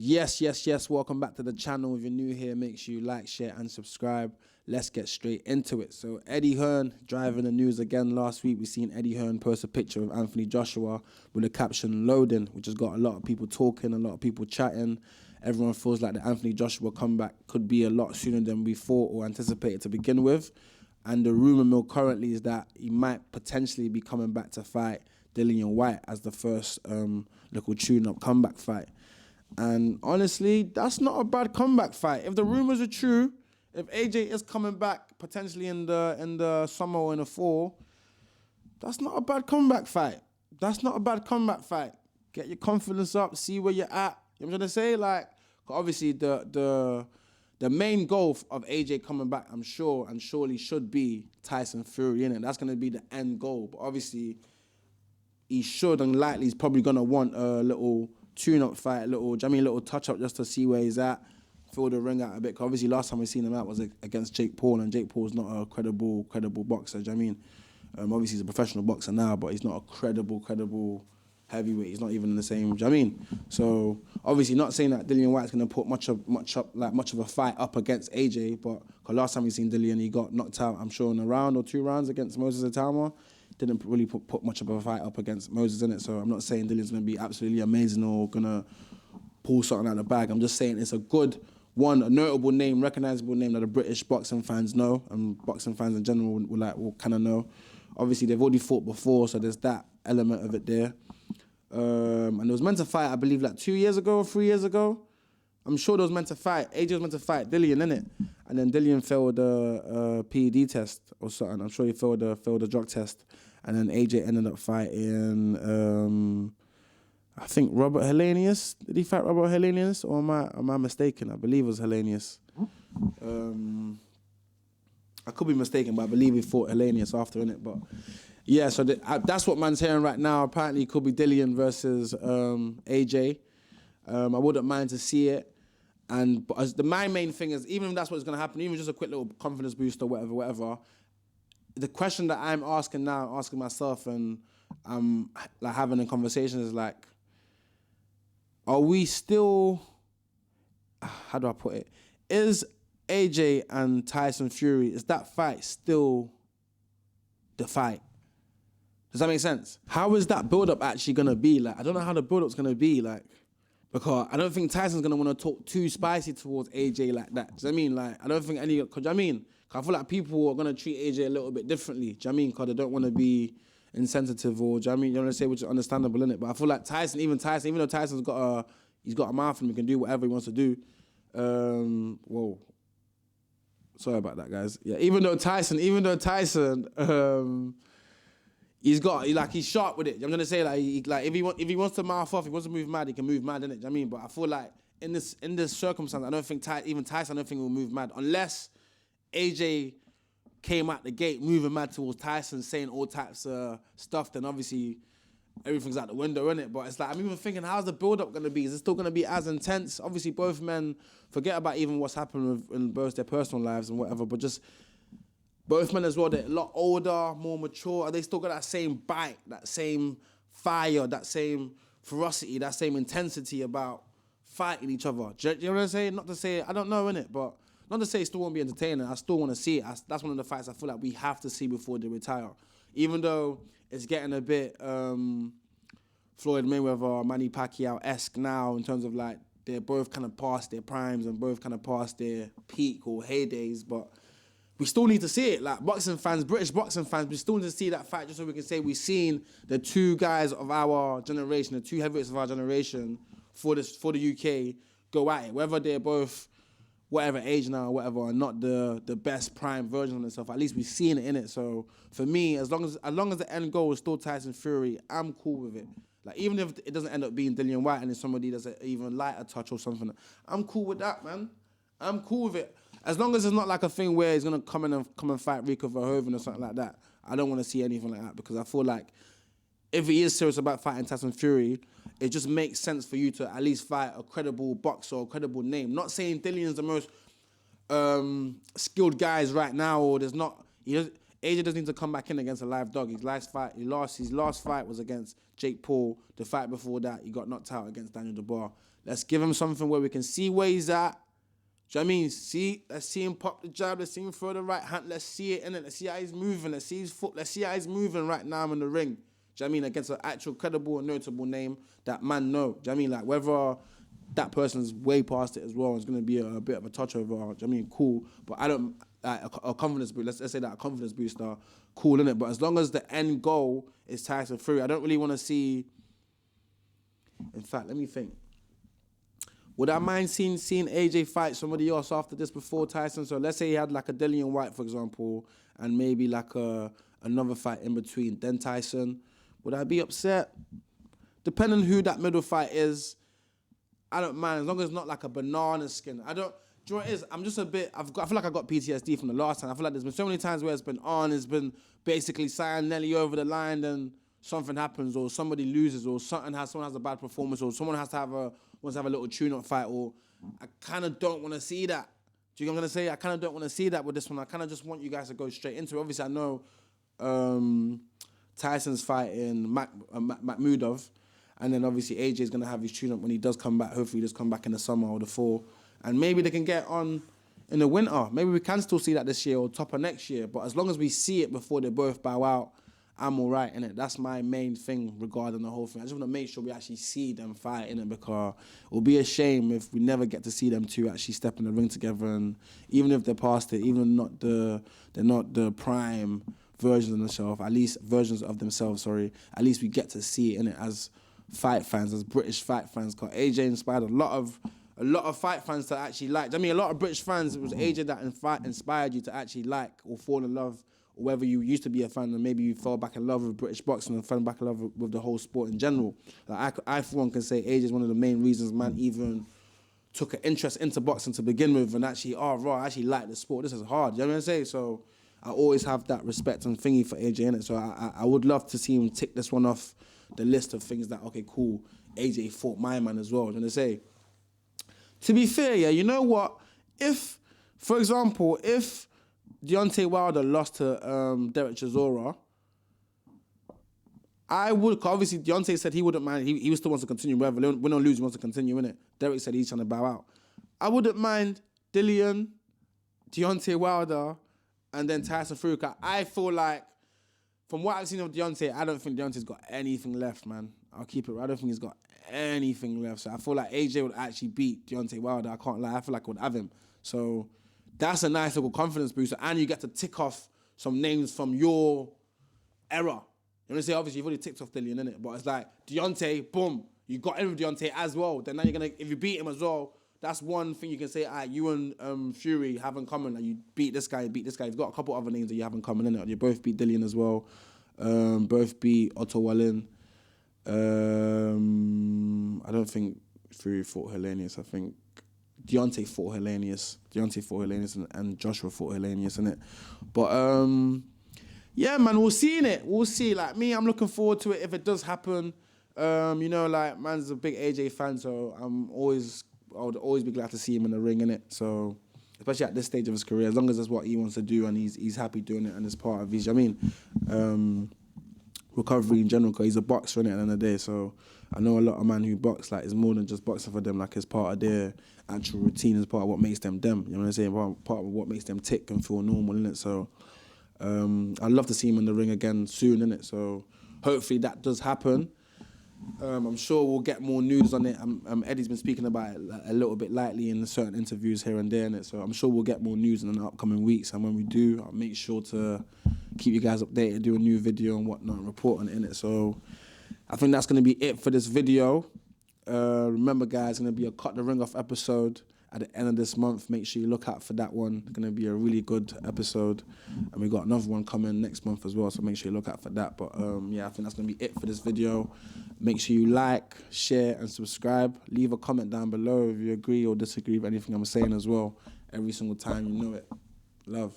Yes. Welcome back to the channel. If you're new here, make sure you like, share, and subscribe. Let's get straight into it. So Eddie Hearn driving the news again. Last week we seen Eddie Hearn post a picture of Anthony Joshua with the caption "loading," which has got a lot of people talking, a lot of people chatting. Everyone feels like the Anthony Joshua comeback could be a lot sooner than we thought or anticipated to begin with. And the rumor mill currently is that he might potentially be coming back to fight Dillian White as the first little tune-up comeback fight. And honestly, that's not a bad comeback fight. If the rumors are true, if AJ is coming back potentially in the summer or in the fall, that's not a bad comeback fight. That's not a bad comeback fight. Get your confidence up, see where you're at. You know what I'm trying to say? Like, obviously the main goal of AJ coming back, I'm sure and surely should be Tyson Fury, innit? That's gonna be the end goal. But obviously, he should and likely he's probably gonna want a little tune-up fight, a little touch-up just to see where he's at, fill the ring out a bit. Cause obviously, last time we seen him out was against Jake Paul, and Jake Paul's not a credible boxer. Do you know what I mean? Obviously, he's a professional boxer now, but he's not a credible heavyweight. He's not even in the same. Do you know what I mean? So obviously, not saying that Dillian White's gonna put much of a fight up against AJ, but cause last time we seen Dillian, he got knocked out, I'm sure, in a round or 2 rounds against Moses Atama. Didn't really put much of a fight up against Moses in it. So I'm not saying Dillian's going to be absolutely amazing or going to pull something out of the bag. I'm just saying it's a good one, a notable name, recognizable name that the British boxing fans know and boxing fans in general will kind of know. Obviously, they've already fought before, so there's that element of it there. And it was meant to fight, I believe, like 2 years ago or 3 years ago. I'm sure they was meant to fight. AJ was meant to fight Dillian, innit? And then Dillian failed a PED test or something. I'm sure he failed a drug test. And then AJ ended up fighting, I think Robert Helenius. Did he fight Robert Helenius? Or am I mistaken? I believe it was Helenius. I could be mistaken, but I believe he fought Helenius after, innit? But yeah, so that's what man's hearing right now. Apparently it could be Dillian versus AJ. I wouldn't mind to see it. But my main thing is, even if that's what's going to happen, even just a quick little confidence boost or whatever, the question that I'm asking now, asking myself, and I'm like having a conversation is like, are we still, how do I put it? Is AJ and Tyson Fury, is that fight still the fight? Does that make sense? How is that build-up actually going to be? Like, I don't know how the build-up's going to be, like, because I don't think Tyson's going to want to talk too spicy towards AJ like that. Do you know what I mean? Like, I don't think any, because I mean, I feel like people are going to treat AJ a little bit differently. Do you know what I mean? Because they don't want to be insensitive or, do you know what I mean? You know what I'm saying? Which is understandable, innit? But I feel like even though Tyson's got a mouth and he can do whatever he wants to do. Whoa. Sorry about that, guys. Yeah, even though Tyson, he's sharp with it. I'm gonna say if he wants to mouth off, he wants to move mad, he can move mad, innit? You know what I mean? But I feel like in this circumstance, I don't think Tyson will move mad unless AJ came out the gate moving mad towards Tyson, saying all types of stuff. Then obviously everything's out the window, innit? But it's like, I'm even thinking, how's the build-up gonna be? Is it still gonna be as intense? Obviously, both men, forget about even what's happened in both their personal lives and whatever, but just both men as well, they're a lot older, more mature. Are they still got that same bite, that same fire, that same ferocity, that same intensity about fighting each other? Do you know what I'm saying? Not to say, I don't know, innit? But not to say it still won't be entertaining. I still want to see it. That's one of the fights I feel like we have to see before they retire. Even though it's getting a bit Floyd Mayweather, Manny Pacquiao-esque now in terms of like they're both kind of past their primes and both kind of past their peak or heydays, but we still need to see it. Like boxing fans, British boxing fans, we still need to see that fight just so we can say we've seen the two guys of our generation, the two heavyweights of our generation for the UK go at it. Whether they're both whatever age now or whatever, and not the best prime version of themselves, at least we've seen it in it. So for me, as long as the end goal is still Tyson Fury, I'm cool with it. Like even if it doesn't end up being Dillian White and it's somebody that's an even lighter touch or something, I'm cool with that, man. I'm cool with it. As long as it's not like a thing where he's gonna come and fight Rico Verhoeven or something like that. I don't want to see anything like that because I feel like if he is serious about fighting Tyson Fury, it just makes sense for you to at least fight a credible boxer or a credible name. Not saying Dillian's the most skilled guys right now, or there's not. AJ doesn't need to come back in against a live dog. His last fight was against Jake Paul. The fight before that, he got knocked out against Daniel Dubois. Let's give him something where we can see where he's at. Do you know what I mean? Let's see him pop the jab. Let's see him throw the right hand. Let's see it in it. Let's see how he's moving. Let's see his foot. Let's see how he's moving right now in the ring. Do you know what I mean? Against an actual credible and notable name that man know. Do you know what I mean? Like whether that person's way past it as well, it's going to be a bit of a touch over. Do you know what I mean? Cool. But I don't, like a confidence boost. Let's say that a confidence booster, cool, innit? But as long as the end goal is Tyson Fury, I don't really want to see. In fact, let me think. Would I mind seeing AJ fight somebody else after this before Tyson? So let's say he had like a Dillian White, for example, and maybe like another fight in between, then Tyson. Would I be upset? Depending who that middle fight is, I don't mind, as long as it's not like a banana skin. Do you know what it is? I'm just a bit, I feel like I got PTSD from the last time. I feel like there's been so many times where it's been basically signing Nelly over the line, then something happens, or somebody loses, or someone has a bad performance, or someone wants to have a little tune-up fight, or I kind of don't want to see that. Do you know what I'm going to say? I kind of don't want to see that with this one. I kind of just want you guys to go straight into it. Obviously, I know Tyson's fighting Makhmudov, and then obviously AJ's going to have his tune-up when he does come back. Hopefully he does come back in the summer or the fall. And maybe they can get on in the winter. Maybe we can still see that this year or top of next year. But as long as we see it before they both bow out, I'm all right, innit? That's my main thing regarding the whole thing. I just want to make sure we actually see them fight, innit? Because it will be a shame if we never get to see them two actually step in the ring together. And even if they're past it, even if they're not the prime versions of themselves, at least versions of themselves, at least we get to see it, innit? As fight fans, as British fight fans. Because AJ inspired a lot of fight fans to actually like. I mean, a lot of British fans, it was AJ that inspired you to actually like or fall in love, or whether you used to be a fan and maybe you fell back in love with British boxing and fell back in love with the whole sport in general. Like I for one, can say AJ is one of the main reasons man even took an interest into boxing to begin with, and actually, I actually like the sport. This is hard, you know what I'm saying? So I always have that respect and thingy for AJ, innit? So I would love to see him tick this one off the list of things that, okay, cool, AJ fought my man as well, you know what I'm saying? To be fair, yeah, you know what? If, for example, if Deontay Wilder lost to Derek Chisora, I would, cause obviously Deontay said he wouldn't mind, he still wants to continue, whether win or lose, he wants to continue, innit? Derek said he's trying to bow out. I wouldn't mind Dillian, Deontay Wilder, and then Tyson Fury. I feel like, from what I've seen of Deontay, I don't think Deontay's got anything left, man. I'll keep it. I don't think he's got anything left. So I feel like AJ would actually beat Deontay Wilder. I can't lie. I feel like I would have him. So that's a nice little confidence booster. And you get to tick off some names from your era. You know what I'm saying? Obviously, you've already ticked off Dillian, innit? But it's like, Deontay, boom. You got in with Deontay as well. Then now you're going to, if you beat him as well, that's one thing you can say, you and Fury have in common. Like, you beat this guy, You've got a couple other names that you have in common, innit? You both beat Dillian as well. Both beat Otto Wallin. I don't think Fury fought Hellenius. I think Deontay fought Hellenius. And Joshua fought Hellenius, innit? But, yeah, man, we'll see, innit? We'll see. Like, me, I'm looking forward to it if it does happen. You know, like, man's a big AJ fan, so I would always be glad to see him in the ring, innit? So, especially at this stage of his career, as long as that's what he wants to do and he's happy doing it and it's part of his, I mean, recovery in general, because he's a boxer, innit, at the end of the day. So I know a lot of men who box, like, it's more than just boxing for them, like, it's part of their actual routine, it's part of what makes them them, you know what I'm saying? Part of what makes them tick and feel normal, innit? So I'd love to see him in the ring again soon, innit? So hopefully that does happen. I'm sure we'll get more news on it. Eddie's been speaking about it a little bit lightly in certain interviews here and there, innit? So I'm sure we'll get more news in the upcoming weeks. And when we do, I'll make sure to keep you guys updated, do a new video and whatnot, and report on it, innit? So I think that's going to be it for this video. Remember, guys, it's going to be a Cut the Ring Off episode at the end of this month. Make sure you look out for that one. It's going to be a really good episode. And we got another one coming next month as well, so make sure you look out for that. But yeah, I think that's going to be it for this video. Make sure you like, share, and subscribe. Leave a comment down below if you agree or disagree with anything I'm saying as well. Every single time, you know it. Love.